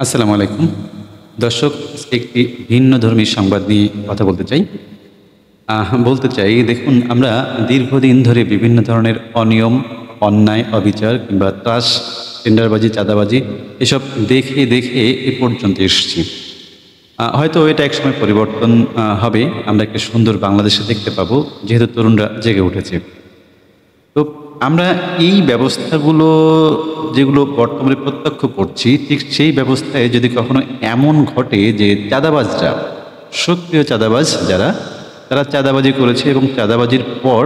আসসালামু আলাইকুম। দর্শক, একটি ভিন্নধর্মী সংবাদ নিয়ে কথা বলতে চাই। বলতে চাই, দেখুন, আমরা দীর্ঘদিন ধরে বিভিন্ন ধরনের অনিয়ম, অন্যায়, অবিচার কিংবা ত্রাস, টেন্ডারবাজি, চাঁদাবাজি এসব দেখে দেখে এ পর্যন্ত এসেছি। হয়তো এটা একসময় পরিবর্তন হবে। আমরা একটা সুন্দর বাংলাদেশে দেখতে পাবো, যেহেতু তরুণরা জেগে উঠেছে। তো আমরা এই ব্যবস্থাগুলো যেগুলো বর্তমানে প্রত্যক্ষ করছি, ঠিক সেই ব্যবস্থায় যদি কখনো এমন ঘটে যে চাঁদাবাজরা, সক্রিয় চাঁদাবাজ যারা, তারা চাঁদাবাজি করেছে এবং চাঁদাবাজির পর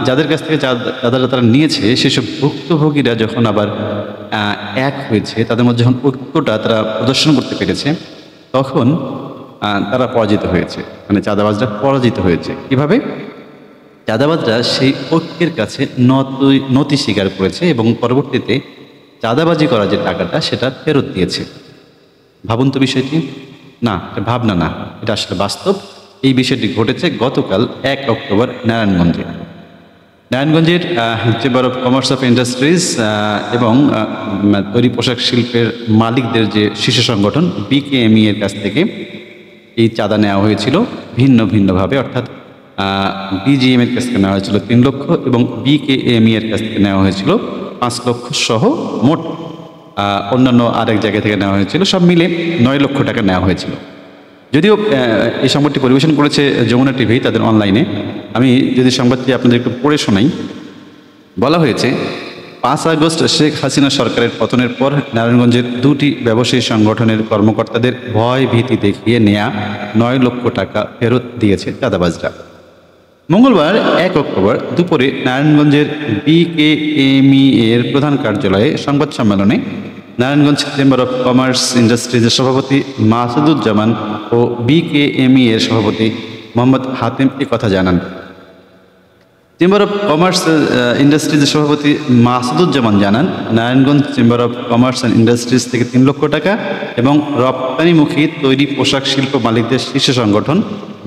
যাদের কাছ থেকে চাঁদাটা তারা নিয়েছে, সেসব ভুক্তভোগীরা যখন আবার এক হয়েছে, তাদের মধ্যে যখন ঐক্যটা তারা প্রদর্শন করতে পেরেছে, তখন তারা পরাজিত হয়েছে। মানে চাঁদাবাজরা পরাজিত হয়েছে। কিভাবে? চাঁদাবাজরা সেই ঐক্যের কাছে নতি স্বীকার করেছে এবং পরবর্তীতে চাঁদাবাজি করা যে টাকাটা সেটা ফেরত দিয়েছে। ভাবুন তো বিষয়টি। না, এটা ভাবনা না, এটা আসলে বাস্তব। এই বিষয়টি ঘটেছে গতকাল 1 অক্টোবর নারায়ণগঞ্জে। নারায়ণগঞ্জের chamber of commerce of industries এবং তৈরি পোশাক শিল্পের মালিকদের যে শীর্ষ সংগঠন বিকেএমই এর কাছ থেকে এই চাঁদা নেওয়া হয়েছিল ভিন্ন ভিন্নভাবে। অর্থাৎ বিজিএম এর কাছ থেকে নেওয়া হয়েছিল 3 লক্ষ এবং বিকেএমই এর কাছ থেকে নেওয়া হয়েছিল 5 লক্ষ সহ মোট অন্যান্য আরেক জায়গা থেকে নেওয়া হয়েছিল। সব মিলে 9 লক্ষ টাকা নেওয়া হয়েছিল। যদিও এই সংবাদটি পরিবেশন করেছে যমুনা টিভি তাদের অনলাইনে। আমি যদি সংবাদটি আপনাদের একটু পড়ে শোনাই। বলা হয়েছে, 5 আগস্ট শেখ হাসিনা সরকারের পতনের পর নারায়ণগঞ্জের 2টি ব্যবসায়ী সংগঠনের কর্মকর্তাদের ভয় ভীতি দেখিয়ে নেয়া 9 লক্ষ টাকা ফেরত দিয়েছে চাঁদাবাজরা। মঙ্গলবার 1 অক্টোবর দুপুরে নারায়ণগঞ্জের বিকেএমই এর প্রধান কার্যালয়ে সংবাদ সম্মেলনে নারায়ণগঞ্জ চেম্বার অফ কমার্স ইন্ডাস্ট্রিজের সভাপতি মাসুদুজ্জামান ও বিকেএমই এর সভাপতি মোহাম্মদ হাতেম কথা জানান। চেম্বার অফ কমার্স ইন্ডাস্ট্রিজের সভাপতি মাসুদুজ্জামান জানান, Narayanganj chamber of commerce and industries থেকে 3 লক্ষ টাকা এবং রপ্তানিমুখী তৈরি পোশাক শিল্প মালিকদের শীর্ষ সংগঠন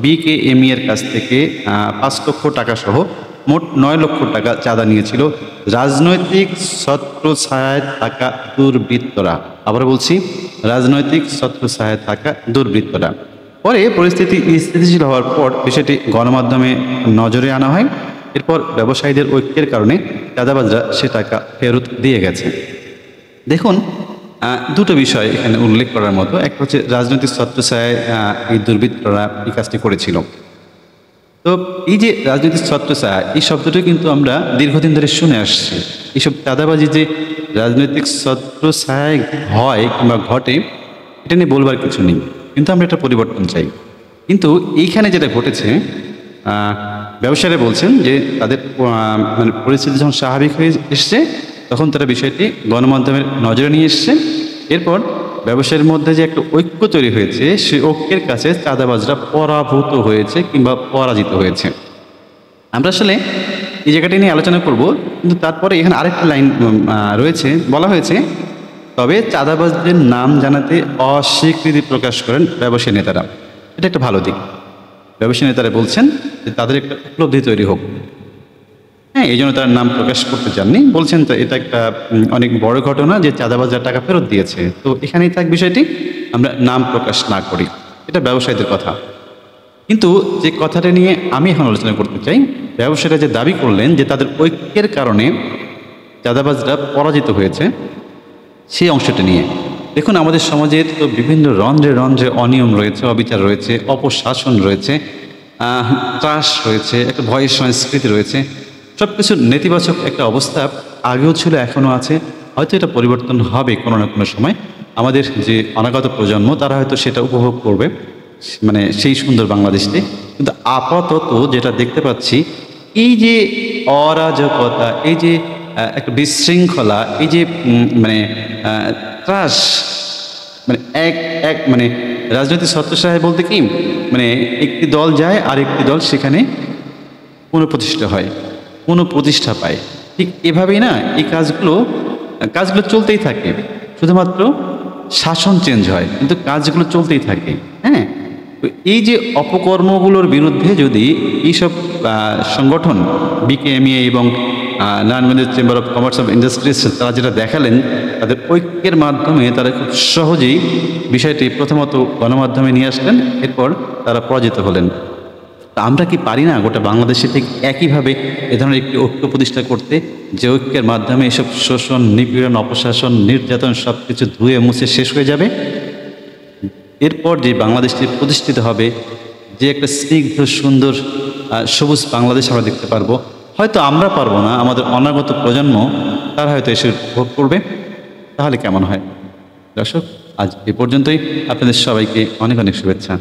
বিকেএমই এর কাছ থেকে 5 লক্ষ টাকা সহ মোট 9 লক্ষ টাকা চাঁদা নিয়েছিল রাজনৈতিক ছত্রছায়ায় থাকা দুর্বৃত্তরা। আবার বলছি, রাজনৈতিক ছত্রছায়ায় থাকা দুর্বৃত্তরা। পরে পরিস্থিতি স্থিতিশীল হওয়ার পর বিষয়টি গণমাধ্যমে নজরে আনা হয়। এরপর ব্যবসায়ীদের ঐক্যের কারণে চাঁদাবাজরা সে টাকা ফেরত দিয়ে গেছে। দেখুন, দুটো বিষয় এখানে উল্লেখ করার মতো। একটা হচ্ছে রাজনৈতিক ছত্রছায়ায় এই দুর্বৃত্তরা এই কাজটি করেছিল। তো এই যে রাজনৈতিক ছত্রছায়া, এই শব্দটি কিন্তু আমরা দীর্ঘদিন ধরে শুনে আসছি। এইসব চাঁদাবাজি যে রাজনৈতিক ছত্রছায়ায় হয় কিংবা ঘটে, এটা নিয়ে বলবার কিছু নেই, কিন্তু আমরা একটা পরিবর্তন চাই। কিন্তু এইখানে যেটা ঘটেছে, ব্যবসায়ীরা বলছেন যে তাদের মানে পরিস্থিতি যখন স্বাভাবিক হয়ে এসছে, তখন তারা বিষয়টি গণমাধ্যমের নজরে নিয়ে এসছে। এরপর ব্যবসায়ীর মধ্যে যে একটা ঐক্য তৈরি হয়েছে, সেই ঐক্যের কাছে চাঁদাবাজরা পরাভূত হয়েছে কিংবা পরাজিত হয়েছে। আমরা আসলে এই জায়গাটি নিয়ে আলোচনা করব, কিন্তু তারপরে এখানে আরেকটা লাইন রয়েছে। বলা হয়েছে, তবে চাঁদাবাজদের নাম জানাতে অস্বীকৃতি প্রকাশ করেন ব্যবসায়ী নেতারা। এটা একটা ভালো দিক। ব্যবসায়ী নেতারা বলছেন যে তাদের একটা উপলব্ধি তৈরি হোক। হ্যাঁ, এই জন্য তার নাম প্রকাশ করতে চাননি। বলছেন তো এটা একটা অনেক বড় ঘটনা যে চাঁদাবাজার টাকা ফেরত দিয়েছে, তো এখানেই থাক বিষয়টি, আমরা নাম প্রকাশ না করি। এটা ব্যবসায়ীদের কথা। কিন্তু যে কথাটা নিয়ে আমি এখন আলোচনা করতে চাই, ব্যবসায়ীরা যে দাবি করলেন যে তাদের ঐক্যের কারণে চাঁদাবাজরা পরাজিত হয়েছে, সেই অংশটা নিয়ে। দেখুন, আমাদের সমাজের তো বিভিন্ন রন্ধ্রে রন্ধ্রে অনিয়ম রয়েছে, অবিচার রয়েছে, অপশাসন রয়েছে, ত্রাস রয়েছে, একটা ভয়ের সংস্কৃতি রয়েছে। সব কিছুর নেতিবাচক একটা অবস্থা আগেও ছিল, এখনও আছে। হয়তো এটা পরিবর্তন হবে কোনো না কোনো সময়। আমাদের যে অনাগত প্রজন্ম, তারা হয়তো সেটা উপভোগ করবে, মানে সেই সুন্দর বাংলাদেশটি। কিন্তু আপাতত যেটা দেখতে পাচ্ছি, এই যে অরাজকতা, এই যে একটা বিশৃঙ্খলা, এই যে মানে ত্রাস, মানে এক মানে রাজনৈতিক ছত্রছায়া বলতে কি, মানে একটি দল যায় আর একটি দল সেখানে পুনঃপ্রতিষ্ঠা হয়, পুনঃপ্রতিষ্ঠা পায়। ঠিক এভাবেই না এই কাজগুলো চলতেই থাকে। শুধুমাত্র শাসন চেঞ্জ হয়, কিন্তু কাজগুলো চলতেই থাকে। হ্যাঁ, তো এই যে অপকর্মগুলোর বিরুদ্ধে যদি এইসব সংগঠন বিকেএমই এবং নারায়ণগঞ্জের chamber of commerce of industries তারা যেটা দেখালেন, তাদের ঐক্যের মাধ্যমে তারা খুব সহজেই বিষয়টি প্রথমত গণমাধ্যমে নিয়ে আসলেন, এরপর তারা পরাজিত হলেন। তা আমরা কি পারি না গোটা বাংলাদেশে ঠিক একইভাবে এ ধরনের একটি ঐক্য প্রতিষ্ঠা করতে, যে ঐক্যের মাধ্যমে এসব শোষণ, নিপীড়ন, অপশাসন, নির্যাতন সব কিছু ধুয়ে মুছে শেষ হয়ে যাবে? এরপর যে বাংলাদেশটি প্রতিষ্ঠিত হবে, যে একটা স্নিগ্ধ সুন্দর সবুজ বাংলাদেশ আমরা দেখতে পারবো। হয়তো আমরা পারবো না, আমাদের অনাগত প্রজন্ম তারা হয়তো এসে ভোগ করবে। তাহলে কেমন হয়? দর্শক, আজ এ পর্যন্তই। আপনাদের সবাইকে অনেক অনেক শুভেচ্ছা।